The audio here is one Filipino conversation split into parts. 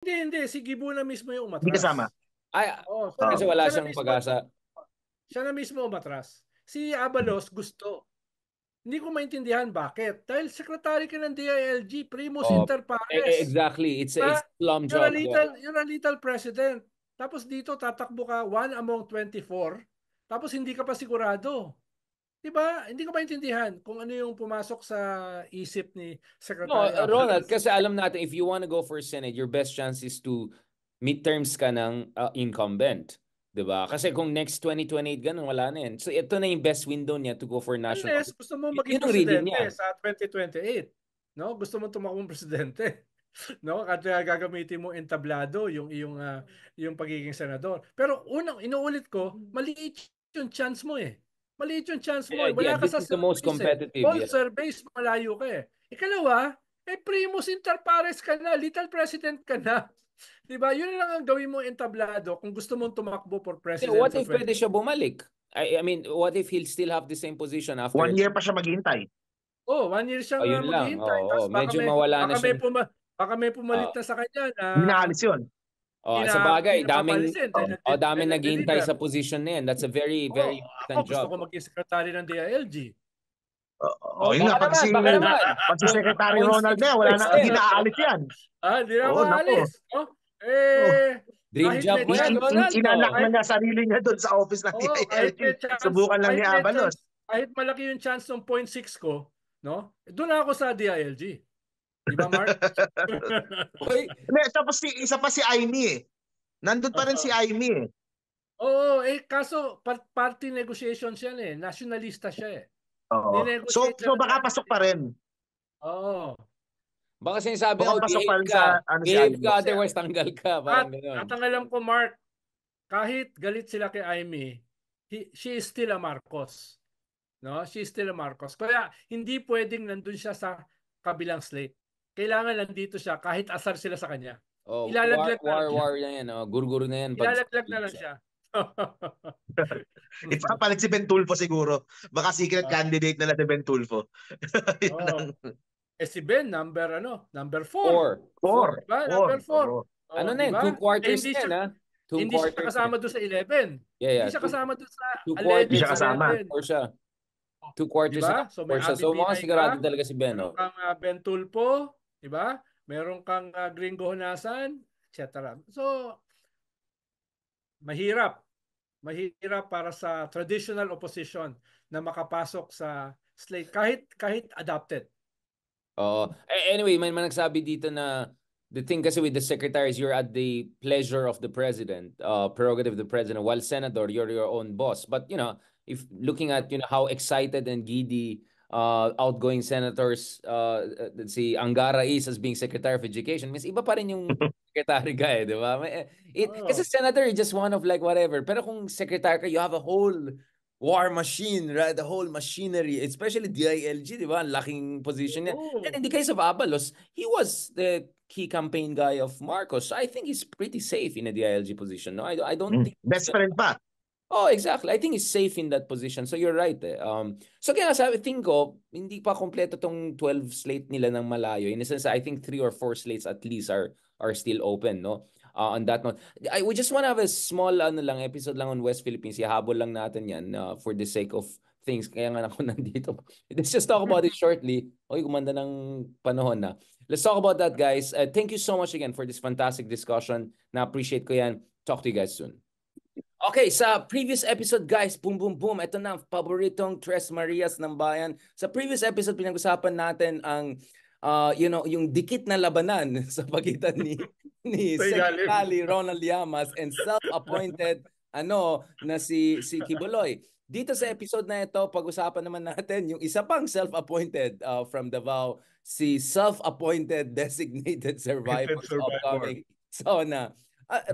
Hindi. Si Gibo na mismo yung Hindi kasama. umatras. Ay, Oo, kasi wala siya na siyang mismo. pag-asa. Siya na mismo umatras. Si Abalos gusto. Hindi ko maintindihan bakit. Dahil secretary ka ng DILG, primus Oh, inter pares. exactly. It's Ah, a plum job. Yeah. you're a little president. Tapos dito tatakbo ka one among 24. Tapos hindi ka pa sigurado. 'Di ba? Hindi ko maintindihan kung ano yung pumasok sa isip ni No, Secretary Ronald, Abalos. kasi alam natin, if you want to go for Senate, your best chance is to midterms ka ng incumbent. 'Di ba? Kasi kung next 2028 ganun, wala na yan. So ito na yung best window niya to go for national. Unless gusto mo maging Yun ang reading presidente niya. sa 2028. No? Gusto mo tumakbong presidente. No? At gagamitin mo entablado yung yung pagiging senador. Pero unang inuulit ko, maliit yung chance mo eh. Maliit yung chance mo eh. Yeah, Wala ka this sa is the most surveys eh. competitive. All Yeah. surveys malayo ka eh. Ikalawa, primus inter pares ka na, little president ka na. 'Di ba? Yun lang ang gawin mo entablado kung gusto mong tumakbo for president What sa if 20. pwede siya bumalik? I mean, what if he'll still have the same position after? 1 year pa siya maghihintay. Oh, 1 year siyang Ayun lang. maghihintay. Oo, Tapos medyo mawala na siyang baka may pumalit na sa kanya na Hindi naalis yun. sa bagay, hindi na daming papalisin dahil daming naghihintay nag-deliver. sa position na yan. That's a very, Oh, very ako important gusto job. ko maging secretary ng DILG. Oh, yun Baka nga, naman, baka naman. pag si Secretary Point Ronald six na, per hindi cent. na aalis yan. Hindi na Oh, nako. maalis. No? Oh, Dream Kahit job may mo yan, chance, Ronald. inanak na kahit, niya sarili niya doon sa office ng kahit may DILG. chance, Subukan lang ni Abalos. kahit malaki yung chance ng 0.6 ko, no? Doon ako sa DILG. Di ba, Mark? Hoy, Hindi, tapos isa pa si Aimee eh. Nandun pa rin si Aimee eh. Oo, kaso party negotiations yan eh. Nationalista siya eh. Oo. So, Ninegotiate siya ng baka pasok pa rin. Oo. baka sinasabi Baka ko, pasok pa behave rin ka. sa si Behave ka, Aimee. otherwise tanggal ka. Parang gano'n. At ang alam ko, Mark, kahit galit sila kay Amy, she is still a Marcos. No? She is still a Marcos. Kaya hindi pwedeng nandun siya sa kabilang slate. Kailangan nandito siya kahit asar sila sa kanya. Oh, Ilalaglag na lang siya. war na yan. Oh. Gurguro na yan. Pag Ilalaglag na lang siya. Ipapalit si Ben Tulfo siguro. Baka secret candidate nila si Ben Tulfo. Yun lang. Oh. Si Ben, number 4. four. Four. Diba? Four. Number 4. Oo. Oh, Ano na di yan? ba? 2 quarters Hindi na yan, siya ha? Two hindi siya quarters na yan. kasama doon sa 11. Yeah. Hindi siya kasama doon sa 2 quarters Hindi siya alleged kasama. 11. for siya. Two Di quarters na ba? So may for siya. So, mukhang ABBI sigurado ka, talaga si Ben, meron oh. kang Ben Tulpo, di ba? Meron kang Gringo Honasan, etc. So mahirap. Mahirap para sa traditional opposition na makapasok sa slate kahit adopted. Oo. Anyway, may nagsabi dito na the thing kasi with the secretaries, you're at the pleasure of the president, prerogative of the president. While senator, you're your own boss. But, if looking at, how excited and giddy outgoing senators, si Angara is as being Secretary of Education, means iba pa rin yung secretary ka di ba? Kasi Oh. senator, you're just one of like whatever. Pero kung secretary ka, you have a whole war machine, right? The whole machinery, especially DILG, di ba? Ang laking position niya. Oh. And in the case of Abalos, he was the key campaign guy of Marcos. So I think he's pretty safe in a DILG position. No, I don't think. Best friend pa. Oh, exactly. I think he's safe in that position. So you're right. So kaya sabi, think ko, hindi pa kompleto tong 12 slate nila ng malayo. In a sense, I think 3 or 4 slates at least are still open, no? On that note, we just want to have a small episode lang on West Philippines. Ihabol lang natin yan for the sake of things. Kaya nga ako nandito. Let's just talk about it shortly. Oy, gumanda ng panahon na. Let's talk about that, guys. Thank you so much again for this fantastic discussion. Na-appreciate ko yan. Talk to you guys soon. Okay, sa previous episode, guys, boom, boom, boom. Ito na ang paboritong Tres Marias ng bayan. Sa previous episode, pinag-usapan natin ang yung dikit na labanan sa pagitan ni Secretary Ronald Llamas and self-appointed na si Kibuloy. Dito sa episode na ito, pag-usapan naman natin yung isa pang self-appointed from Davao, si self-appointed designated survivors upcoming SONA.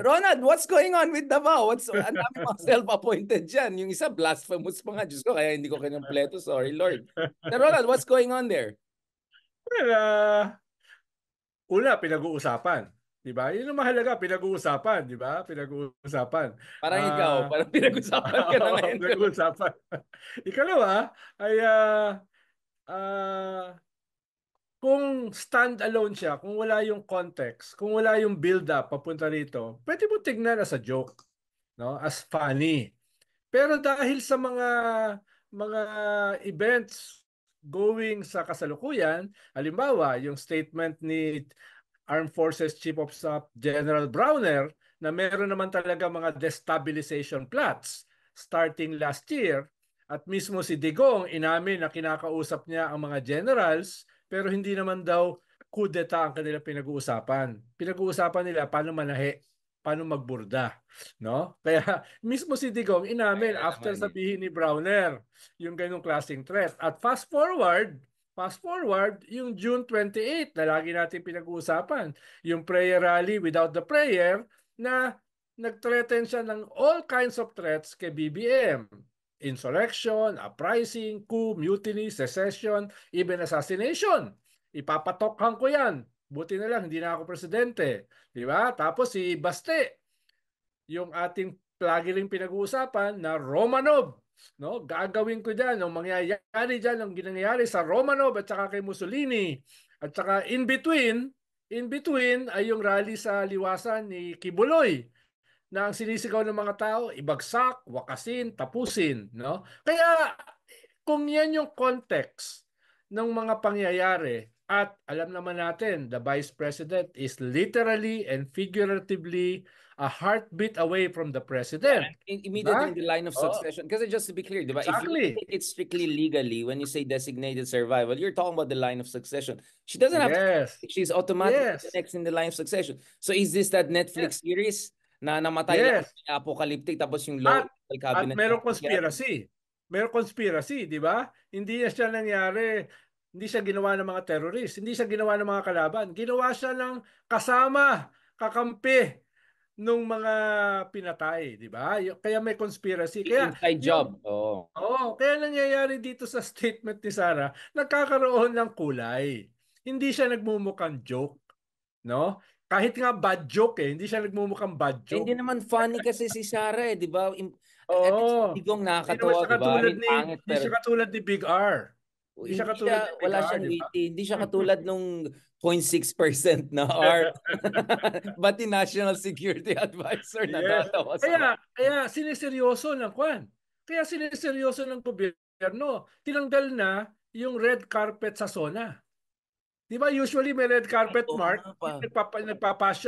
Ronald, what's going on with Davao? Ang dami mga self-appointed dyan. Yung isa, blasphemous pa nga. Diyos ko, kaya hindi ko kinumpleto. Sorry, Lord. Ronald, what's going on there? Well, una, pinag-uusapan. Diba? Yun ang mahalaga, pinag-uusapan. Diba? Pinag-uusapan. Parang ikaw, parang pinag-usapan ka na ngayon. Pinag-uusapan. Ikalawa, ay kung stand alone siya, kung wala yung context, kung wala yung build up papunta rito, pwede mo tignan as a joke, no? As funny. Pero dahil sa mga events going sa kasalukuyan, halimbawa, yung statement ni Armed Forces Chief of Staff General Browner na meron naman talaga mga destabilization plots starting last year, at mismo si Digong inamin na kinakausap niya ang mga generals pero hindi naman daw coup d'etat ang kanilang pinag-uusapan. Pinag-uusapan nila paano manahe, paano magburda, no? Kaya mismo si Digong inamin Kaya after naman eh. sabihin ni Browner yung ganung klaseng threat. At fast forward, yung June 28 na lagi natin pinag-uusapan, yung prayer rally without the prayer, na nag-threaten siya ng all kinds of threats kay BBM. Insurrection, uprising, coup, mutiny, secession, even assassination. Ipapatokhan ko yan. Buti na lang, hindi na ako presidente. Di ba? Tapos si Baste, yung ating lagi ring pinag-uusapan na Romanov, no? Gagawin ko diyan ang mangyayari diyan ang ginangyari sa Romanov at saka kay Mussolini. At saka in between ay yung rally sa Liwasan ni Kibuloy na ang sinisigaw ng mga tao, ibagsak, wakasin, tapusin, no? Kaya kung yan yung context ng mga pangyayari, at alam naman natin, the Vice President is literally and figuratively a heartbeat away from the Yeah, President. immediately Diba? in the line of Oh, succession. Kasi just to be clear, diba? If you exactly. take it strictly legally, when you say designated survival, you're talking about the line of succession. She doesn't have to. Yes. She's automatically the Yes. next in the line of succession. So is this that Yes. Netflix series na namatay lang Yes. apocalyptic tapos yung low At cabinet merong yan? conspiracy. Merong conspiracy, di ba? Hindi na siya nangyari, hindi siya ginawa ng mga terrorist, hindi siya ginawa ng mga kalaban. Ginawa siya ng kasama, kakampi nung mga pinatay, di ba? Kaya may conspiracy. Kaya Inside yung job. Oh. kaya nangyayari dito sa statement ni Sarah, nagkakaroon ng kulay. Hindi siya nagmumukhang joke, no? Kahit nga bad joke hindi siya nagmumukhang bad Hindi joke. naman funny kasi si Sarah eh, di ba? I think si Oo. Digong Hindi naman nakakatawa, siya di ba? I katulad mean, ni pangit hindi pero siya katulad ni Big R. Hindi siya hindi katulad siya, ni Big wala R, siyang di ba? witty. Hindi siya katulad nung 0.6% na R. Pati National Security Advisor Yes. natatawa sa Kaya siniseryoso ng kwan. Kaya siniseryoso ng gobyerno. Tinanggal na yung red carpet sa SONA. Di ba usually may red carpet Oo mark, nga pa.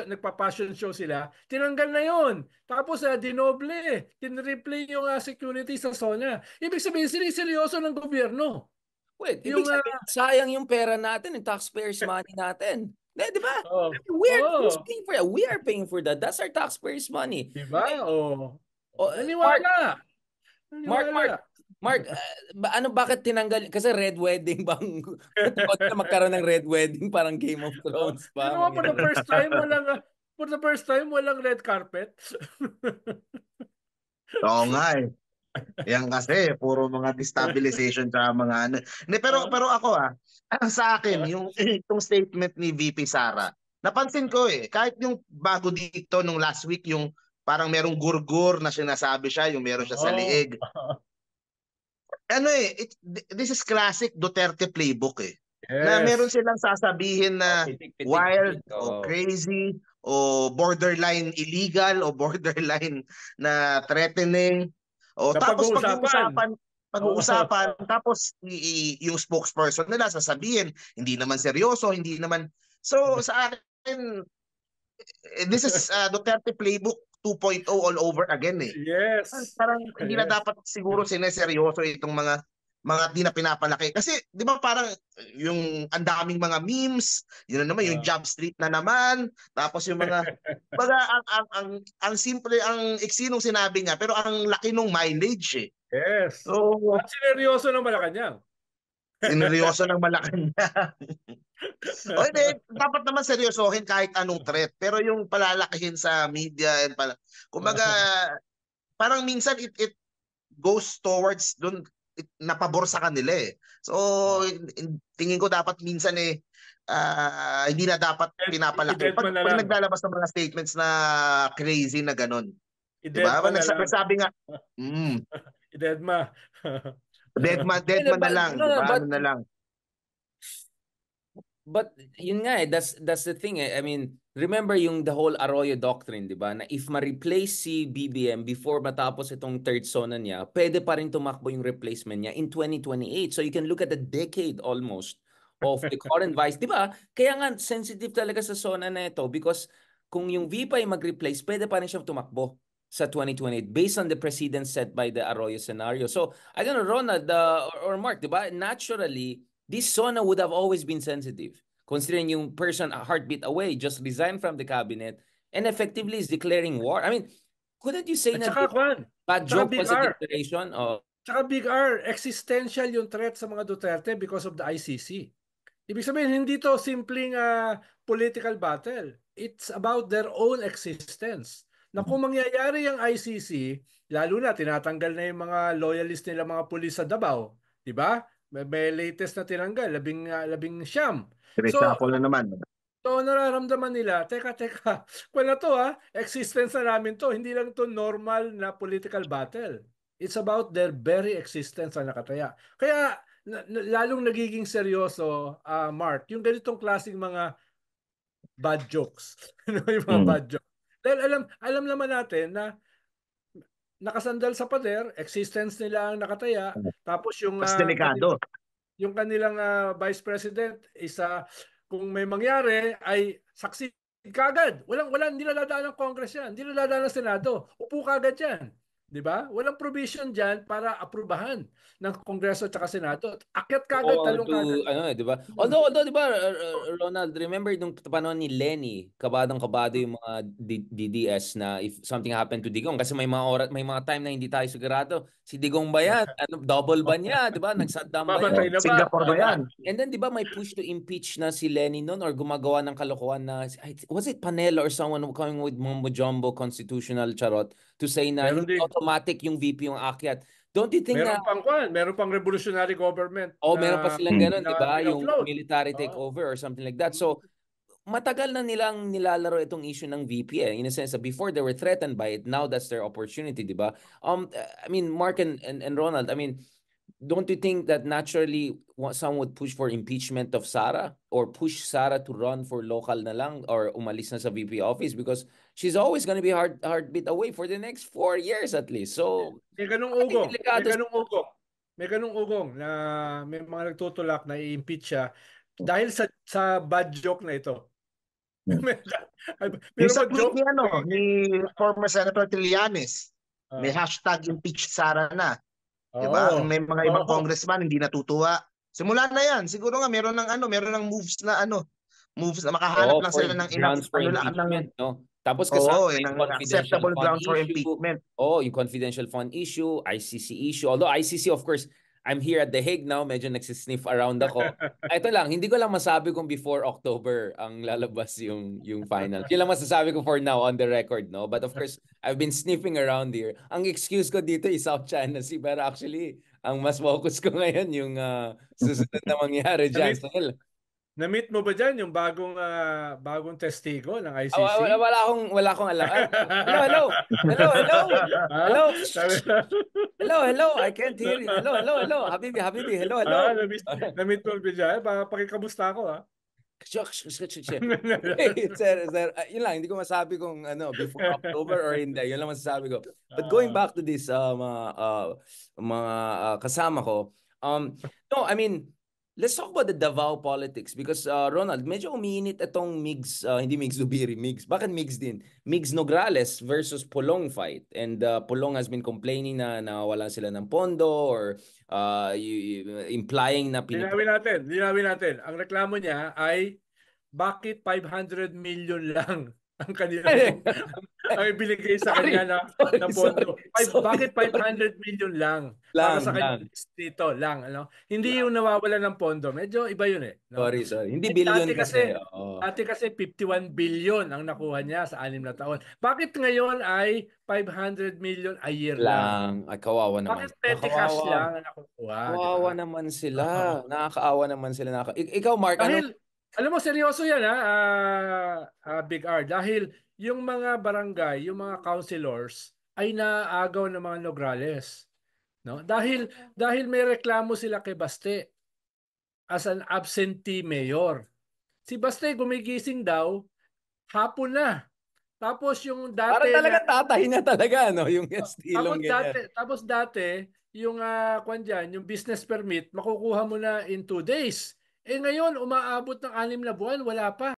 nagpa-passion show sila. Tinanggal na yon. Tapos dinoble, tinreplay yung security sa SONA. Ibig sabihin siniseryoso ng gobyerno. Wait, ibig Yung sabihin, sayang yung pera natin, yung taxpayers' money natin. Di ba? oh, Who's oh, paying for that? We are paying for that. That's our taxpayers' money. di ba? Oh. Oh, Mark, Naniwala. Mark, Mark, Naniwala. Mark, bakit tinanggal? Kasi red wedding bang? Takot na magkaroon ng red wedding, parang Game of Oh, Thrones you pa. know, for the first time walang red carpet. Oo nga eh. Yan kasi puro mga destabilization sa mga ano. Hindi, pero ako sa akin yung itong statement ni VP Sara. Napansin ko kahit yung bago dito nung last week yung parang merong gurgur na sinasabi siya, yung meron siya sa Oh. liig. Ano this is classic Duterte playbook Na meron Yes. silang sasabihin na Pitik-pitik. wild o Oh. crazy o borderline illegal o borderline na threatening. O Na tapos pag-uusapan. pag-uusapan tapos yung spokesperson nila sasabihin hindi naman seryoso, hindi naman. So sa akin this is Duterte playbook 2.0 all over again Yes. Parang hindi na Yes. dapat siguro sineseryoso itong mga di na pinapalaki. Kasi 'di ba parang yung ang daming mga memes, yun na naman yung job street na naman, tapos yung mga baga ang simple ang iksi nung sinabi niya pero ang laki nung mileage Yes. So, At sineryoso ng Malacanang. sineryoso ng Malacanang. O hindi, dapat naman seryosohin kahit anong threat. Pero yung palalakihin sa media and kumbaga parang minsan it goes towards dun napabor sa kanila So tingin ko dapat minsan hindi na dapat pinapalaki. I-deadman na Pag lang. naglalabas ng mga statements na crazy na ganun. Diba? I-deadman na lang. Nagsabi nga, I-deadma. deadman na lang. No, Diba? but Ano na lang. But yun nga that's the thing I mean, remember yung the whole Arroyo doctrine, di ba? Na if ma-replace si BBM before matapos itong third zona niya, pwede pa rin tumakbo yung replacement niya in 2028. So you can look at a decade almost of the current vice, di ba? Kaya nga sensitive talaga sa zona na ito because kung yung V pa yung mag-replace, pwede pa rin siya tumakbo sa 2028 based on the precedent set by the Arroyo scenario. So, I don't know, Ronald or Mark, di ba? Naturally, this zona would have always been sensitive, considering yung person a heartbeat away just resigned from the cabinet and effectively is declaring war. I mean, couldn't you say At na saka, Kwan, bad at saka joke Big was a R. declaration? Oh. Tsaka Big R, existential yung threat sa mga Duterte because of the ICC. Ibig sabihin, hindi to simpleng political battle. It's about their own existence. Na kung mangyayari yung ICC, lalo na tinatanggal na yung mga loyalist nila mga pulis sa Davao, di ba? May latest na tinanggal, labing siyam. Reshuffle na naman. So nararamdaman nila, teka, wala to existence na namin to, hindi lang to normal na political battle. It's about their very existence na nakataya. Kaya lalong nagiging seryoso, Mark, yung ganitong klaseng mga bad jokes. Yung mga bad jokes. Dahil alam naman natin na nakasandal sa pader, existence nila ang nakataya, tapos yung Mas delikado. yung kanilang vice president isa kung may mangyari ay saksi kagad. Hindi naladaan ng Congress yan. Hindi naladaan ng Senado. Upo kagad yan. Di ba? Walang provision diyan para aprubahan ng Kongreso at Senado. Akyat kagad, talong kagad. Di ba? Although, di ba, Ronald, remember nung panahon ni Lenny, kabadong-kabado yung mga DDS na if something happened to Digong, kasi may mga time na hindi tayo sigurado, si Digong ba yan? Double ba niya? Di ba? Nagsaddam ba yan? Mamatay na ba? Singapore ba yan? And then, di ba, may push to impeach na si Lenny noon or gumagawa ng kalokohan na, was it Panelo or someone coming with Mumbo Jumbo constitutional charot to say na Meron hindi din. automatic yung VP yung akyat? Don't you think meron pang revolutionary government meron pa silang ganun, di ba? Yung in-upload. military takeover or something like that. So, matagal na nilang nilalaro itong issue ng VP in a sense that before they were threatened by it, now that's their opportunity, di ba? I mean, Mark and Ronald, I mean, don't you think that naturally some would push for impeachment of Sara or push Sara to run for local na lang or umalis na sa VP office because she's always going to be heartbeat away for the next 4 years at least. So, may ganung ugong na may mga nagtutulak na i-impeach siya dahil sa bad joke na ito. Yung sa tweet ni former Senator Trillanes, may hashtag impeach Sara na. Diba? May mga ibang congressman hindi natutuwa. Simula na yan. Siguro nga meron ng moves na makahanap lang sila ng grounds for impeachment, no? Tapos acceptable grounds for impeachment. Yung confidential fund issue, ICC issue. Although ICC, of course, I'm here at The Hague now, medyo nagsisniff around ako. Ito lang, hindi ko lang masabi kung before October ang lalabas yung final. Yun lang masasabi ko for now on the record, no? But of course, I've been sniffing around here. Ang excuse ko dito is South China Sea, pero actually, ang mas focus ko ngayon yung susunod na mangyari dyan. Na-meet mo ba dyan yung bagong testigo ng ICC? Wala akong alam. Hello. Hello. I can't hear you. Hello. Habibi. Hello. Na-meet mo ba dyan? Pakikamusta ako Sir, yun lang, hindi ko masabi kung before October or hindi. Yun lang masasabi ko. But going back to this mga kasama ko, no, I mean, let's talk about the Davao politics because Ronald, medyo umiinit itong Migs, hindi Migs Zubiri, bakit Migs din? Migs Nograles versus Pulong fight. And Pulong has been complaining na nawalan sila ng pondo or implying na Linawin natin. Ang reklamo niya ay bakit 500 million lang ang kanilang ang ibinigay sa kanya na pondo. Bakit 500 million lang para sa kanya dito lang, Hindi yung nawawalan ng pondo. Medyo iba yun no? Sorry. Hindi billion kasi. Dati kasi 51 billion ang nakuha niya sa 6 na taon. Bakit ngayon ay 500 million a year lang? Ay, kawawa naman. Bakit petty cash lang ang nakukuha? Kawawa naman sila. Nakakaawa naman sila. Ikaw, Mark, alam mo, seryoso yan Big R. Dahil yung mga barangay, yung mga councilors ay naaagaw ng mga Nograles. No? Dahil may reklamo sila kay Baste as an absentee mayor. Si Baste gumigising daw, hapon na. Tapos yung Parang dati na talaga tatay na talaga, no? Yung estilong ganyan. tapos dati yung kwan dyan, yung business permit, makukuha mo na in 2 days. Eh ngayon, umaabot ng 6 na buwan, wala pa.